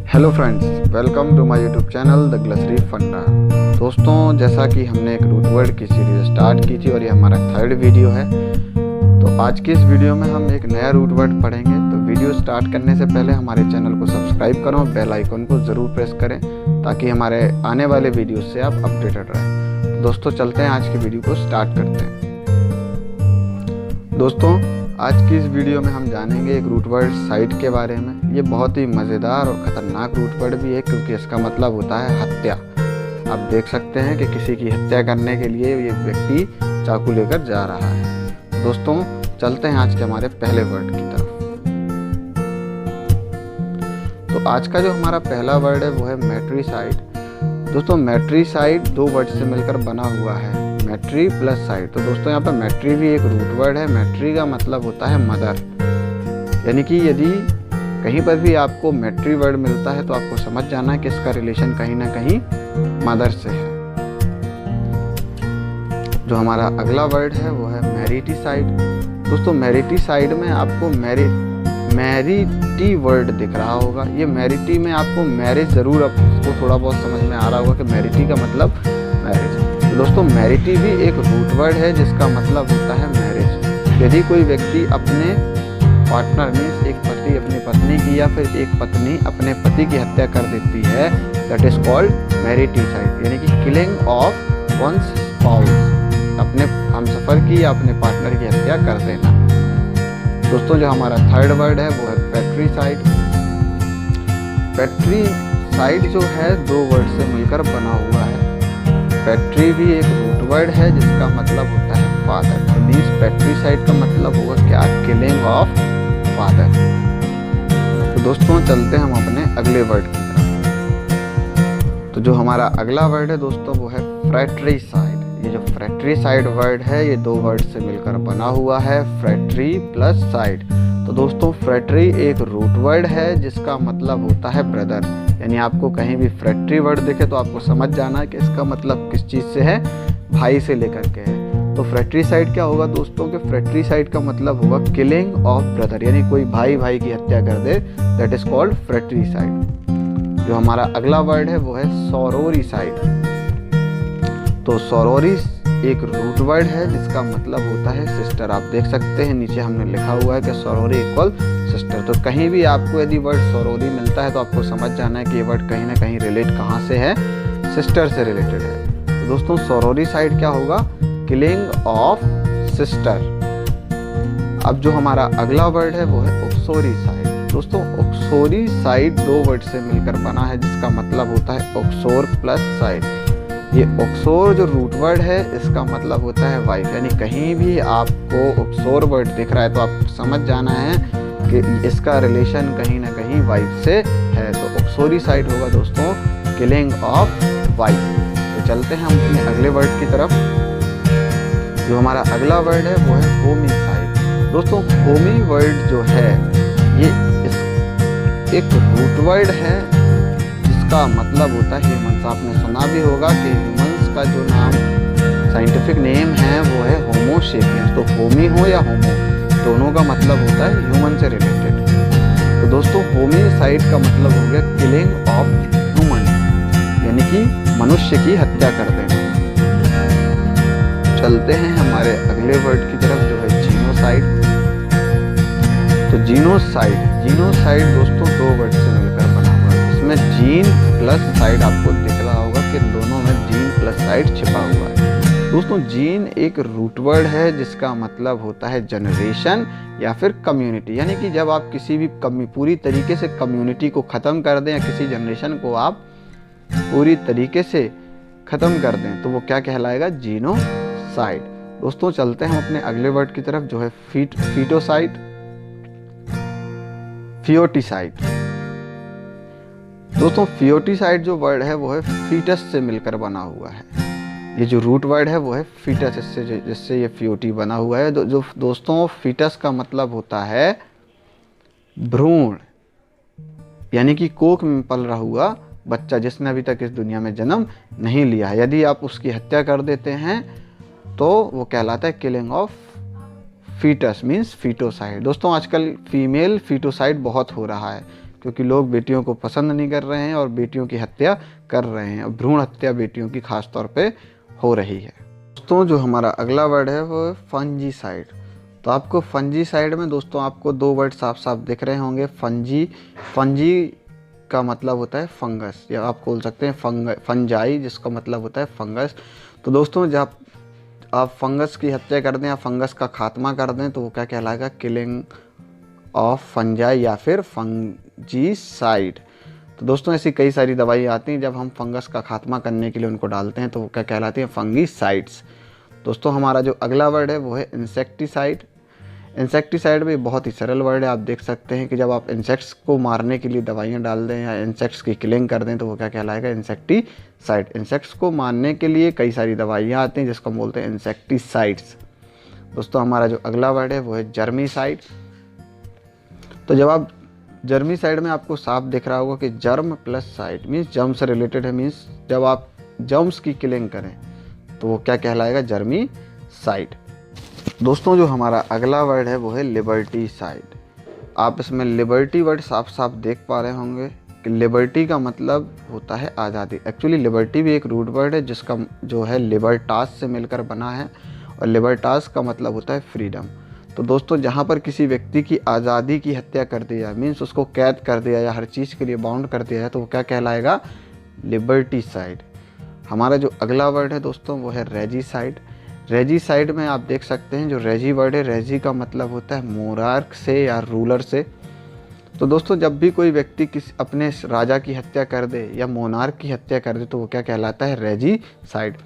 Hello friends, welcome to my YouTube channel the glossary funda. दोस्तों, जैसा कि हमने एक रूट वर्ड की सीरीज स्टार्ट की थी और ये हमारा थर्ड वीडियो है, तो आज की इस वीडियो में हम एक नया रूट वर्ड पढ़ेंगे। तो वीडियो स्टार्ट करने से पहले हमारे चैनल को सब्सक्राइब करो, बेल आइकन को ज़रूर प्रेस करें ताकि हमारे आने वाले वीडियो से आप अपडेटेड रहें। तो दोस्तों, चलते हैं आज की वीडियो को स्टार्ट करते हैं। दोस्तों, आज की इस वीडियो में हम जानेंगे एक रूट वर्ड साइड के बारे में। ये बहुत ही मज़ेदार और ख़तरनाक रूट वर्ड भी है क्योंकि इसका मतलब होता है हत्या। आप देख सकते हैं कि किसी की हत्या करने के लिए ये व्यक्ति चाकू लेकर जा रहा है। दोस्तों, चलते हैं आज के हमारे पहले वर्ड की तरफ। तो आज का जो हमारा पहला वर्ड है वो है मैट्रिसाइड। दोस्तों, मैट्रिसाइड दो वर्ड से मिलकर बना हुआ है, मैट्री प्लस साइड। तो दोस्तों, यहाँ पर मैट्री भी एक रूट वर्ड है। मैट्री का मतलब होता है मदर, यानी कि यदि कहीं पर भी आपको मैट्री वर्ड मिलता है तो आपको समझ जाना है कि इसका रिलेशन कहीं ना कहीं मदर से है। जो हमारा अगला वर्ड है वो है मैरिटिसाइड। दोस्तों, मैरिटिसाइड में आपको मैरिटी वर्ड दिख रहा होगा। ये मैरिटी में आपको मैरिज जरूर आपको थोड़ा बहुत समझ में आ रहा होगा कि मैरिटी का मतलब मैरिज। तो दोस्तों, मैरिटी भी एक रूट वर्ड है जिसका मतलब होता है मैरिज। यदि कोई व्यक्ति अपने पार्टनर में एक पति अपनी पत्नी की या फिर एक पत्नी अपने पति की हत्या कर देती है, दैट इज कॉल्ड मैरिटिसाइड, यानी कि किलिंग ऑफ वंस स्पाउस, अपने हमसफर की या अपने पार्टनर की हत्या कर देना। दोस्तों, जो हमारा थर्ड वर्ड है वो है पैट्रिसाइड। पैट्रिसाइड जो है दो वर्ड से मिलकर बना हुआ है। पैट्री भी एक रूट वर्ड है जिसका मतलब होता है फादर। तो मीन्स पैट्रिसाइड का मतलब होगा क्या? Killing of father. तो दोस्तों, चलते हैं हम अपने अगले वर्ड की तरफ। तो जो हमारा अगला वर्ड है दोस्तों वो है फ्रैट्रिसाइड। ये जो फ्रैट्रिसाइड वर्ड है ये दो वर्ड से मिलकर बना हुआ है, फ्रैट्री प्लस साइड। तो दोस्तों, फ्रैट्री एक रूट वर्ड है जिसका मतलब होता है ब्रदर, यानी आपको कहीं भी फ्रैट्री वर्ड दिखे तो आपको समझ जाना है कि इसका मतलब किस चीज़ से है, भाई से लेकर के है। तो फ्रैट्रिसाइड क्या होगा दोस्तों? कि फ्रैट्रिसाइड का मतलब होगा किलिंग ऑफ ब्रदर, यानी कोई भाई भाई की हत्या कर दे, दैट इज कॉल्ड फ्रैट्रिसाइड। जो हमारा अगला वर्ड है वो है सोरोरिसाइड। तो सोरोरिस एक रूट वर्ड है जिसका मतलब होता है सिस्टर। आप देख सकते हैं नीचे हमने लिखा हुआ है कि सोरोरी इक्वल सिस्टर। तो कहीं भी आपको यदि वर्ड सोरोरी मिलता है तो आपको समझ जाना है कि ये वर्ड कहीं ना कहीं रिलेट कहाँ से है, सिस्टर से रिलेटेड है। तो दोस्तों, सोरोरिसाइड क्या होगा? Killing of sister. अब जो हमारा अगला वर्ड है वो है ऑक्सोरिसाइड। दोस्तों, ऑक्सोरिसाइड दो वर्ड से मिलकर बना है जिसका मतलब होता है ऑक्सोर प्लस साइड। ये ऑक्सोर जो रूट वर्ड है इसका मतलब होता है वाइफ, यानी कहीं भी आपको ऑक्सोर वर्ड दिख रहा है तो आपको समझ जाना है कि इसका रिलेशन कहीं ना कहीं वाइफ से है। तो ऑक्सोरिसाइड होगा दोस्तों किलिंग ऑफ वाइफ। तो चलते हैं हम अपने अगले वर्ड की तरफ। जो हमारा अगला वर्ड है वो है होमिसाइड। दोस्तों, होमी वर्ड जो है ये एक रूट वर्ड है जिसका मतलब होता है ह्यूमंस। आपने सुना भी होगा कि ह्यूमंस का जो नाम साइंटिफिक नेम है वो है होमो सेपियंस। तो होमी हो या होमो, दोनों का मतलब होता है ह्यूमन से रिलेटेड। तो दोस्तों, होमिसाइड का मतलब हो गया किलिंग ऑफ ह्यूमन, यानी कि मनुष्य की हत्या कर देना। चलते हैं हमारे अगले वर्ड की तरफ जो है जीनोसाइड। तो जीनोसाइड दोस्तों दो वर्ड से मिलकर बना हुआ है। इसमें जीन प्लस साइड आपको दिख रहा होगा कि दोनों में जीन प्लस साइड छिपा हुआ है। दोस्तों, जीन एक रूट वर्ड है जिसका मतलब होता है जनरेशन या फिर कम्युनिटी, यानी कि जब आप किसी भी पूरी तरीके से कम्युनिटी को ख़त्म कर दें या किसी जनरेशन को आप पूरी तरीके से ख़त्म कर दें तो वो क्या कहलाएगा? जीनोसाइड। दोस्तों, चलते हैं हम अपने अगले वर्ड की तरफ जो है फियोटिसाइड। दोस्तों, फियोटिसाइड जो वर्ड है वो है फीटस से मिलकर बना हुआ है। ये जो रूट वर्ड है वो है फीटस, जिससे ये फियोटी बना हुआ है। जो दोस्तों, फीटस का मतलब होता है भ्रूण, यानी कि कोख में पल रहा हुआ बच्चा जिसने अभी तक इस दुनिया में जन्म नहीं लिया है। यदि आप उसकी हत्या कर देते हैं तो वो कहलाता है किलिंग ऑफ फीटस मीन्स फीटोसाइड। दोस्तों आजकल फीमेल फीटोसाइड बहुत हो रहा है क्योंकि लोग बेटियों को पसंद नहीं कर रहे हैं और बेटियों की हत्या कर रहे हैं। भ्रूण हत्या बेटियों की खास तौर पे हो रही है। दोस्तों जो हमारा अगला वर्ड है वो है फंजीसाइड। तो आपको फंजीसाइड में दोस्तों आपको दो वर्ड साफ साफ दिख रहे होंगे। फंजी का मतलब होता है फंगस, या आप बोल सकते हैं फंजाई, जिसका मतलब होता है फंगस। तो दोस्तों जब आप फंगस की हत्या कर दें या फंगस का खात्मा कर दें तो वो क्या कहलाएगा? किलिंग ऑफ फंजाई या फिर फंजीसाइड। तो दोस्तों ऐसी कई सारी दवाई आती हैं, जब हम फंगस का खात्मा करने के लिए उनको डालते हैं तो वो क्या कहलाती हैं? फंगीसाइड्स। दोस्तों हमारा जो अगला वर्ड है वो है इंसेक्टिसाइड। इंसेक्टिसाइड भी बहुत ही सरल वर्ड है। आप देख सकते हैं कि जब आप इंसेक्ट्स को मारने के लिए दवाइयाँ डाल दें या इंसेक्ट्स की किलिंग कर दें तो वो क्या कहलाएगा? इंसेक्टिसाइड। इंसेक्ट्स को मारने के लिए कई सारी दवाइयाँ आती हैं जिसको हम बोलते हैं इंसेक्टिसाइड्स। दोस्तों हमारा जो अगला वर्ड है वो है जर्मीसाइड। तो जब आप जर्मीसाइड में आपको साफ दिख रहा होगा कि germ plus side means germ से रिलेटेड है, मीन्स जब आप जर्म्स की किलिंग करें तो वो क्या कहलाएगा? जर्मीसाइड। दोस्तों जो हमारा अगला वर्ड है वो है लिबर्टीसाइड। आप इसमें लिबर्टी वर्ड साफ साफ देख पा रहे होंगे कि लिबर्टी का मतलब होता है आज़ादी। एक्चुअली लिबर्टी भी एक रूट वर्ड है जिसका जो है लिबर्टास से मिलकर बना है, और लिबर्टास का मतलब होता है फ्रीडम। तो दोस्तों जहाँ पर किसी व्यक्ति की आज़ादी की हत्या कर दी जाए, मीन्स उसको कैद कर दिया या हर चीज़ के लिए बाउंड कर दिया है, तो वो क्या कहलाएगा? लिबर्टीसाइड। हमारा जो अगला वर्ड है दोस्तों वो है रेजीसाइड। रेजीसाइड में आप देख सकते हैं जो रेजी वर्ड है, रेजी का मतलब होता है मोनार्क से या रूलर से। तो दोस्तों जब भी कोई व्यक्ति किसी अपने राजा की हत्या कर दे या मोनार्क की हत्या कर दे तो वो क्या कहलाता है? रेजीसाइड।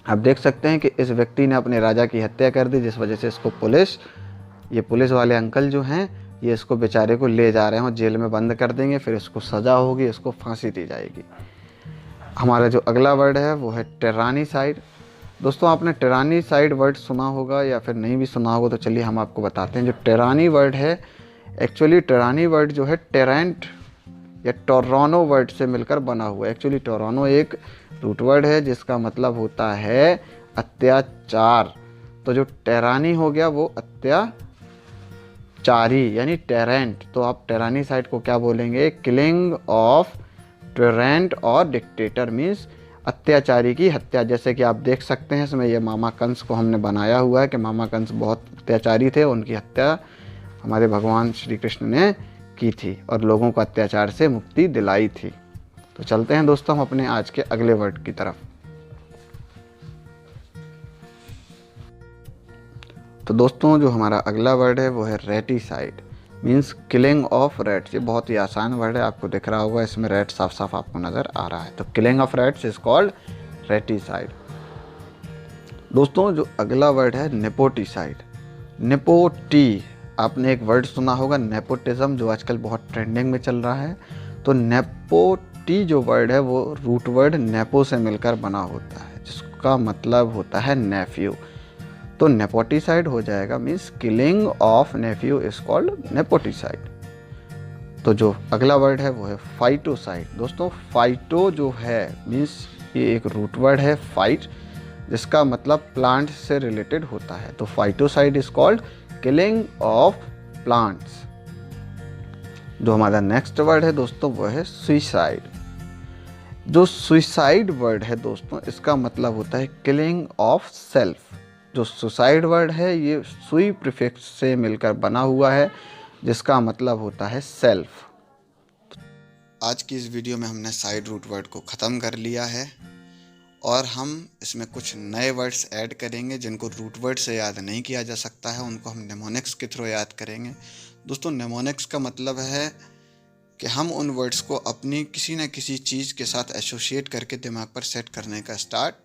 आप देख सकते हैं कि इस व्यक्ति ने अपने राजा की हत्या कर दी, जिस वजह से इसको पुलिस वाले अंकल जो हैं ये इसको बेचारे को ले जा रहे हैं और जेल में बंद कर देंगे, फिर इसको सज़ा होगी, इसको फांसी दी जाएगी। हमारा जो अगला वर्ड है वो है टिरानीसाइड। दोस्तों आपने टिरानीसाइड वर्ड सुना होगा या फिर नहीं भी सुना होगा, तो चलिए हम आपको बताते हैं। जो टिरानी वर्ड है, एक्चुअली टिरानी वर्ड जो है टेरेंट या टोरानो वर्ड से मिलकर बना हुआ है। एक्चुअली टोरानो एक रूट वर्ड है जिसका मतलब होता है अत्याचार। तो जो टेरानी हो गया वो अत्याचारी यानी टेरेंट। तो आप टेरानीसाइड को क्या बोलेंगे? किलिंग ऑफ टेरेंट और डिक्टेटर, मीन्स अत्याचारी की हत्या। जैसे कि आप देख सकते हैं इसमें ये मामा कंस को हमने बनाया हुआ है कि मामा कंस बहुत अत्याचारी थे, उनकी हत्या हमारे भगवान श्री कृष्ण ने की थी और लोगों को अत्याचार से मुक्ति दिलाई थी। तो चलते हैं दोस्तों हम अपने आज के अगले वर्ड की तरफ। तो दोस्तों जो हमारा अगला वर्ड है वो है रेटिसाइड, मीन्स किलिंग ऑफ रैट्स। ये बहुत ही आसान वर्ड है, आपको दिख रहा होगा इसमें रैट साफ साफ आपको नज़र आ रहा है। तो killing of rats is called raticide. दोस्तों जो अगला वर्ड है नेपोटिसाइड। नेपोटी, आपने एक वर्ड सुना होगा नेपोटिज्म, जो आजकल बहुत ट्रेंडिंग में चल रहा है। तो नेपोटी जो वर्ड है वो रूट वर्ड नेपो से मिलकर बना होता है, जिसका मतलब होता है नेफ्यू। तो नेपोटिसाइड हो जाएगा, means killing of nephew is called nepoticide. तो जो अगला वर्ड है वो है फाइटोसाइड। दोस्तों फाइटो जो है मीन्स ये एक रूट वर्ड है फाइट, जिसका मतलब प्लांट से रिलेटेड होता है। तो phytocide is called killing of plants. जो हमारा नेक्स्ट वर्ड है दोस्तों वो है सुइसाइड। जो सुइसाइड वर्ड है दोस्तों इसका मतलब होता है किलिंग ऑफ सेल्फ। जो सुसाइड वर्ड है ये सुई प्रीफिक्स से मिलकर बना हुआ है, जिसका मतलब होता है सेल्फ। आज की इस वीडियो में हमने साइड रूट वर्ड को ख़त्म कर लिया है और हम इसमें कुछ नए वर्ड्स ऐड करेंगे जिनको रूट वर्ड से याद नहीं किया जा सकता है, उनको हम नेमोनिक्स के थ्रू याद करेंगे। दोस्तों नेमोनिक्स का मतलब है कि हम उन वर्ड्स को अपनी किसी न किसी चीज़ के साथ एसोसिएट करके दिमाग पर सेट करने का स्टार्ट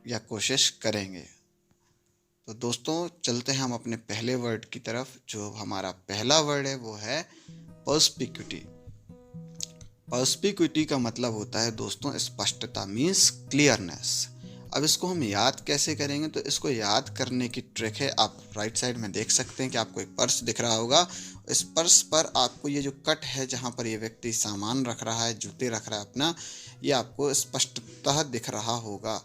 या कोशिश करेंगे। तो दोस्तों चलते हैं हम अपने पहले वर्ड की तरफ। जो हमारा पहला वर्ड है वो है पर्स्पिक्यूटी। पर्स्पिक्यूटी का मतलब होता है दोस्तों स्पष्टता, मीन्स क्लियरनेस। अब इसको हम याद कैसे करेंगे? तो इसको याद करने की ट्रिक है, आप राइट साइड में देख सकते हैं कि आपको एक पर्स दिख रहा होगा। इस पर्स पर आपको ये जो कट है जहाँ पर ये व्यक्ति सामान रख रहा है, जूते रख रहा है अपना, ये आपको स्पष्टतः दिख रहा होगा।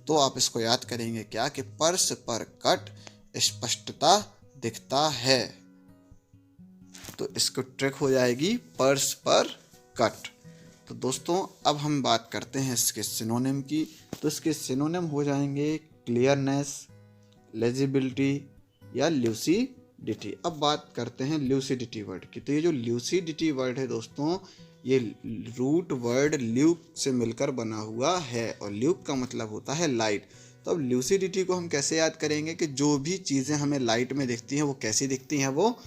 तो आप इसको याद करेंगे क्या कि पर्स पर कट स्पष्टता दिखता है। तो इसको ट्रिक हो जाएगी पर्स पर कट। तो दोस्तों अब हम बात करते हैं इसके सिनोनिम की। तो इसके सिनोनिम हो जाएंगे क्लियरनेस, लेजिबिलिटी या ल्यूसिडिटी। अब बात करते हैं ल्यूसिडिटी वर्ड की। तो ये जो ल्यूसिडिटी वर्ड है दोस्तों, ये रूट वर्ड ल्यूक से मिलकर बना हुआ है और ल्यूक का मतलब होता है लाइट। तो अब ल्यूसिडिटी को हम कैसे याद करेंगे कि जो भी चीज़ें हमें लाइट में दिखती हैं वो कैसी दिखती हैं, वो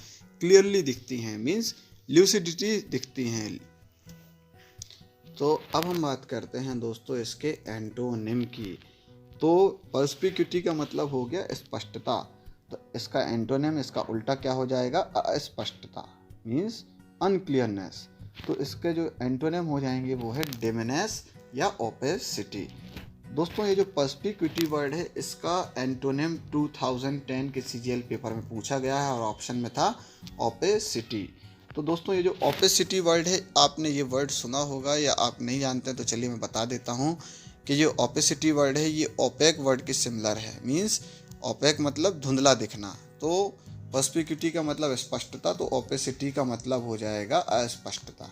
क्लियरली दिखती हैं, मीन्स ल्यूसिडिटी दिखती हैं। तो अब हम बात करते हैं दोस्तों इसके एंटोनिम की। तो पर्स्पिक्यूटी का मतलब हो गया स्पष्टता। तो इसका एंटोनिम, इसका उल्टा क्या हो जाएगा, अस्पष्टता, मीन्स अनक्लियरनेस। तो इसके जो एंटोनिम हो जाएंगे वो है डिमनेस या ओपेसिटी। दोस्तों ये जो पर्स्पिक्यूटी वर्ड है इसका एंटोनिम 2010 के सीजीएल पेपर में पूछा गया है और ऑप्शन में था ओपेसिटी। तो दोस्तों ये जो ओपेसिटी वर्ड है, आपने ये वर्ड सुना होगा या आप नहीं जानते हैं तो चलिए मैं बता देता हूँ कि ये ओपेसिटी वर्ड है ये ओपेक वर्ड के सिमिलर है। मीन्स ओपेक मतलब धुंधला दिखना, तो पर्स्पिक्यूटी का मतलब स्पष्टता, तो ओपेसिटी का मतलब हो जाएगा अस्पष्टता।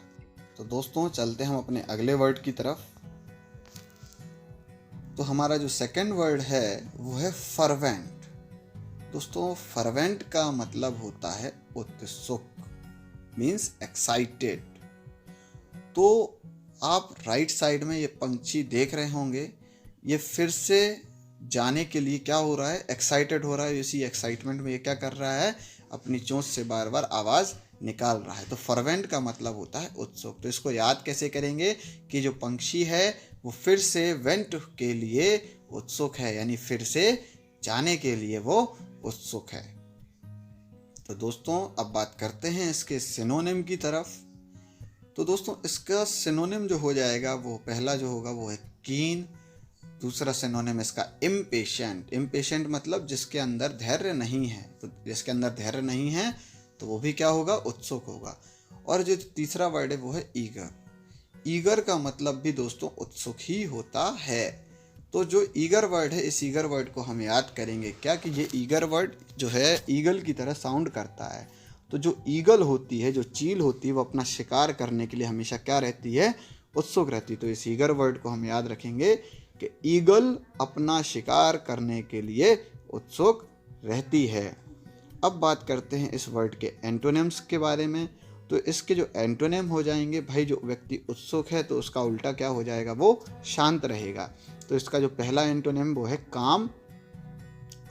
तो दोस्तों चलते हम अपने अगले वर्ड की तरफ। तो हमारा जो सेकंड वर्ड है वो है फर्वेंट। दोस्तों फर्वेंट का मतलब होता है उत्सुक, मीन्स एक्साइटेड। तो आप राइट साइड में ये पंछी देख रहे होंगे, ये फिर से जाने के लिए क्या हो रहा है, एक्साइटेड हो रहा है। इसी एक्साइटमेंट में ये क्या कर रहा है, अपनी चोंच से बार बार आवाज़ निकाल रहा है। तो फर्वेंट का मतलब होता है उत्सुक। तो इसको याद कैसे करेंगे कि जो पंछी है वो फिर से वेंट के लिए उत्सुक है, यानी फिर से जाने के लिए वो उत्सुक है। तो दोस्तों अब बात करते हैं इसके सिनोनिम की तरफ। तो दोस्तों इसका सिनोनिम जो हो जाएगा वो पहला जो होगा वो है कीन। दूसरा सिनोनिम इसका इम्पेशेंट। इम्पेशेंट मतलब जिसके अंदर धैर्य नहीं है। तो जिसके अंदर धैर्य नहीं है तो वो भी क्या होगा, उत्सुक होगा। और जो तीसरा वर्ड है वो है ईगर। ईगर का मतलब भी दोस्तों उत्सुक ही होता है। तो जो ईगर वर्ड है, इस ईगर वर्ड को हम याद करेंगे क्या, कि ये ईगर वर्ड जो है ईगल की तरह साउंड करता है। तो जो ईगल होती है, जो चील होती है, वो अपना शिकार करने के लिए हमेशा क्या रहती है, उत्सुक रहती है। तो इस ईगर वर्ड को हम याद रखेंगे कि ईगल अपना शिकार करने के लिए उत्सुक रहती है। अब बात करते हैं इस वर्ड के एंटोनिम्स के बारे में। तो इसके जो एंटोनिम हो जाएंगे, भाई जो व्यक्ति उत्सुक है तो उसका उल्टा क्या हो जाएगा, वो शांत रहेगा। तो इसका जो पहला एंटोनिम वो है काम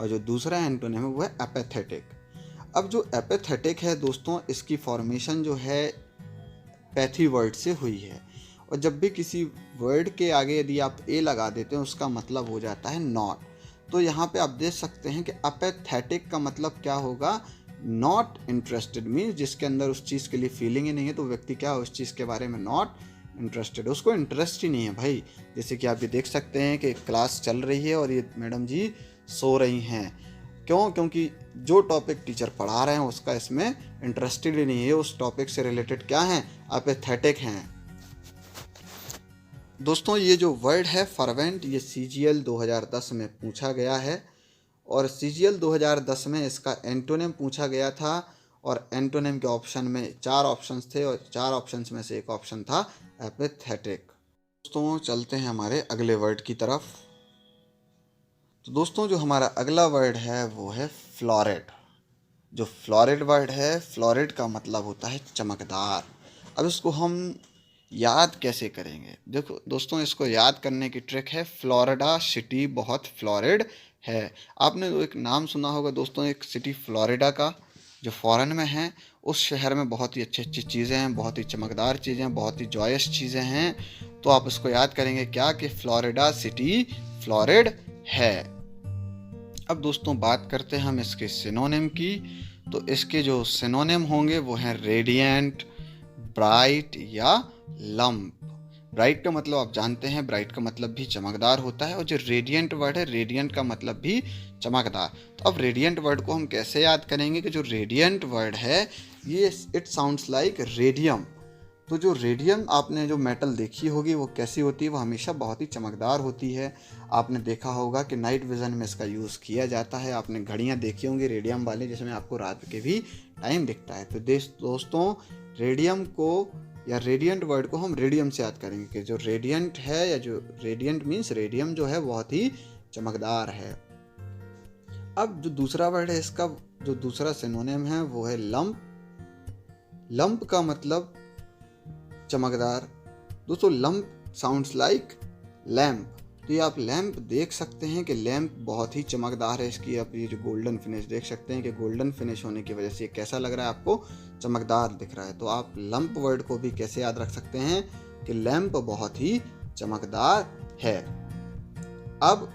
और जो दूसरा एंटोनिम है वो है एपेथेटिक। अब जो एपेथेटिक है दोस्तों, इसकी फॉर्मेशन जो है पैथी वर्ड से हुई है। और जब भी किसी वर्ड के आगे यदि आप ए लगा देते हैं उसका मतलब हो जाता है नॉट। तो यहाँ पे आप देख सकते हैं कि एपेथेटिक का मतलब क्या होगा, नॉट इंटरेस्टेड, मीन्स जिसके अंदर उस चीज़ के लिए फीलिंग ही नहीं है, तो व्यक्ति क्या है उस चीज़ के बारे में नॉट इंटरेस्टेड, उसको इंटरेस्ट ही नहीं है भाई। जैसे कि आप ये देख सकते हैं कि क्लास चल रही है और ये मैडम जी सो रही हैं। क्यों? क्योंकि जो टॉपिक टीचर पढ़ा रहे हैं उसका इसमें इंटरेस्टेड ही नहीं है, उस टॉपिक से रिलेटेड क्या हैं, एपेथेटिक हैं। दोस्तों ये जो वर्ड है फर्वेंट, ये सीजीएल 2010 में पूछा गया है और सीजीएल 2010 में इसका एंटोनिम पूछा गया था। और एंटोनिम के ऑप्शन में 4 ऑप्शंस थे और 4 ऑप्शंस में से एक ऑप्शन था एपेथेटिक। दोस्तों चलते हैं हमारे अगले वर्ड की तरफ। तो दोस्तों जो हमारा अगला वर्ड है वो है फ्लोरिड। जो फ्लोरिड वर्ड है, फ्लोरिड का मतलब होता है चमकदार। अब इसको हम याद कैसे करेंगे, देखो दोस्तों इसको याद करने की ट्रिक है, फ्लोरिडा सिटी बहुत फ्लोरिड है। आपने तो एक नाम सुना होगा दोस्तों, एक सिटी फ्लोरिडा का, जो फॉरेन में है। उस शहर में बहुत ही अच्छी अच्छी चीज़ें हैं, बहुत ही चमकदार चीज़ें हैं, बहुत ही जॉयस चीज़ें हैं। तो आप इसको याद करेंगे क्या, कि फ्लोरिडा सिटी फ्लोरिड है। अब दोस्तों बात करते हैं हम इसके सिनोनिम की। तो इसके जो सिनोनिम होंगे वो हैं रेडिएंट, ब्राइट या लंप। ब्राइट का मतलब आप जानते हैं, ब्राइट का मतलब भी चमकदार होता है। और जो रेडिएंट वर्ड है, रेडिएंट का मतलब भी चमकदार। तो अब रेडिएंट वर्ड को हम कैसे याद करेंगे, कि जो रेडिएंट वर्ड है ये इट साउंड्स लाइक रेडियम। तो जो रेडियम, आपने जो मेटल देखी होगी वो कैसी होती है, वो हमेशा बहुत ही चमकदार होती है। आपने देखा होगा कि नाइट विज़न में इसका यूज़ किया जाता है। आपने घड़ियाँ देखी होंगी रेडियम वाली, जिसमें आपको रात के भी टाइम दिखता है। तो दोस्तों रेडियम को या रेडियंट वर्ड को हम रेडियम से याद करेंगे कि जो रेडियंट है या जो रेडियंट मीन्स रेडियम जो है बहुत ही चमकदार है। अब जो दूसरा वर्ड है इसका जो दूसरा सिनोनिम है वो है लंप। लंप का मतलब चमकदार। दोस्तों लंप साउंड्स लाइक लैम्प। तो ये आप लैम्प देख सकते हैं कि लैम्प बहुत ही चमकदार है। इसकी आप ये जो गोल्डन फिनिश देख सकते हैं कि गोल्डन फिनिश होने की वजह से ये कैसा लग रहा है, आपको चमकदार दिख रहा है। तो आप लंप वर्ड को भी कैसे याद रख सकते हैं कि लैम्प बहुत ही चमकदार है। अब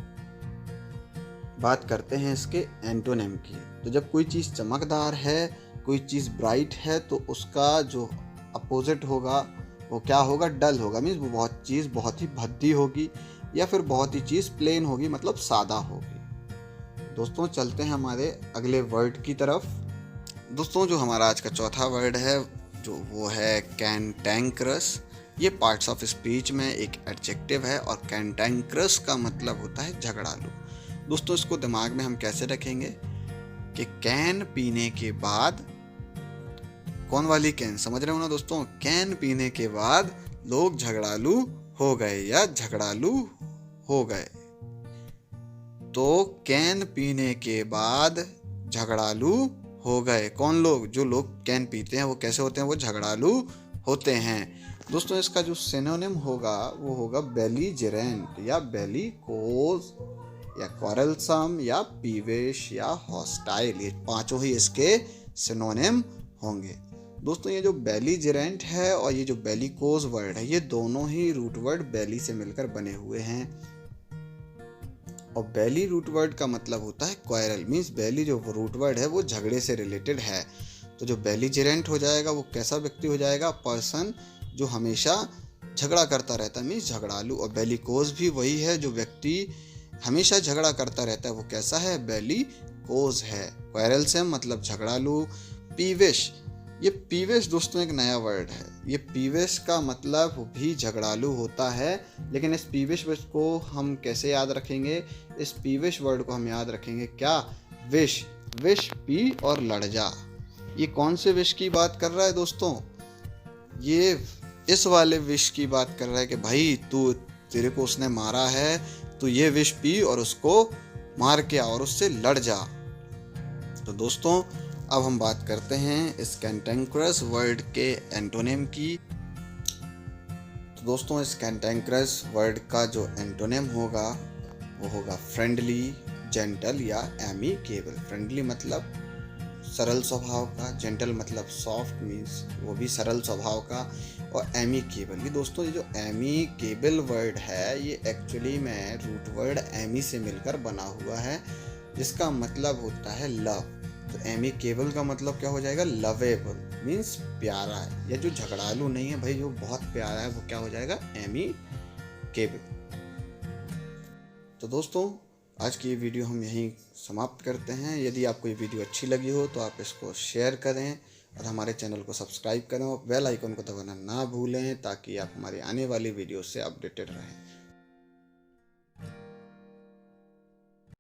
बात करते हैं इसके एंटोनिम की। तो जब कोई चीज़ चमकदार है, कोई चीज़ ब्राइट है, तो उसका जो अपोजिट होगा वो क्या होगा, डल होगा। मीन्स वो बहुत ही भद्दी होगी या फिर बहुत ही चीज़ प्लेन होगी, मतलब सादा होगी। दोस्तों चलते हैं हमारे अगले वर्ड की तरफ। दोस्तों जो हमारा आज का चौथा वर्ड है जो वो है कैंटैंकरस। ये पार्ट्स ऑफ स्पीच में एक एडजेक्टिव है और कैंटैंकरस का मतलब होता है झगड़ालू। दोस्तों इसको दिमाग में हम कैसे रखेंगे कि कैन पीने के बाद, कौन वाली कैन समझ रहे हो ना दोस्तों, कैन पीने के बाद लोग झगड़ालू हो गए या झगड़ालू हो गए। तो कैन पीने के बाद झगड़ालू हो गए। कौन लोग, जो लोग कैन पीते हैं वो कैसे होते हैं, वो झगड़ालू होते हैं। दोस्तों इसका जो सिनोनिम होगा वो होगा बेलीजेरेंट या बेलिकोज या क्वारलसम या पीवेश या हॉस्टाइल। ये पांचों ही इसके सिनोनिम होंगे। दोस्तों ये जो बेलीजेरेंट है और ये जो बेलिकोज वर्ड है, ये दोनों ही रूट वर्ड बेली से मिलकर बने हुए हैं। और बेली रूट वर्ड का मतलब होता है क्वारल। मीन्स बेली जो रूट वर्ड है वो झगड़े से रिलेटेड है। तो जो बेलीजेरेंट हो जाएगा वो कैसा व्यक्ति हो जाएगा, पर्सन जो हमेशा झगड़ा करता रहता है, मीन्स झगड़ालू। और बेलिकोज भी वही है, जो व्यक्ति हमेशा झगड़ा करता रहता है वो कैसा है, बेलिकोज है। क्वारलसम मतलब झगड़ालू। पीवेश, ये पीवेश दोस्तों एक नया वर्ड है। ये पीवेश का मतलब भी झगड़ालू होता है, लेकिन इस पीवेश वर्ड को हम कैसे याद रखेंगे, इस पीवेश वर्ड को हम याद रखेंगे क्या, विश। विश पी और लड़ जा। ये कौन से विश की बात कर रहा है दोस्तों, ये इस वाले विश की बात कर रहा है कि भाई तेरे को उसने मारा है, तो ये विश पी और उसको मार के आ और उससे लड़ जा। तो दोस्तों अब हम बात करते हैं इस कैंटैंकरस वर्ड के एंटोनिम की। तो दोस्तों इस कैंटैंकरस वर्ड का जो एंटोनिम होगा वो होगा फ्रेंडली, जेंटल या एमिकेबल। फ्रेंडली मतलब सरल स्वभाव का, जेंटल मतलब सॉफ्ट मीन्स वो भी सरल स्वभाव का, और एमिकेबल भी। दोस्तों ये जो एमिकेबल वर्ड है ये एक्चुअली में रूट वर्ड एमी से मिलकर बना हुआ है, जिसका मतलब होता है लव। तो एमिकेबल का मतलब क्या हो जाएगा, लवेबल मीन्स प्यारा है, या जो झगड़ालू नहीं है भाई, जो बहुत प्यारा है, वो क्या हो जाएगा, एमिकेबल। तो दोस्तों आज की ये वीडियो हम यहीं समाप्त करते हैं। यदि आपको ये वीडियो अच्छी लगी हो तो आप इसको शेयर करें और हमारे चैनल को सब्सक्राइब करें और बेल आइकन को दबाना ना भूलें, ताकि आप हमारी आने वाली वीडियो से अपडेटेड रहें।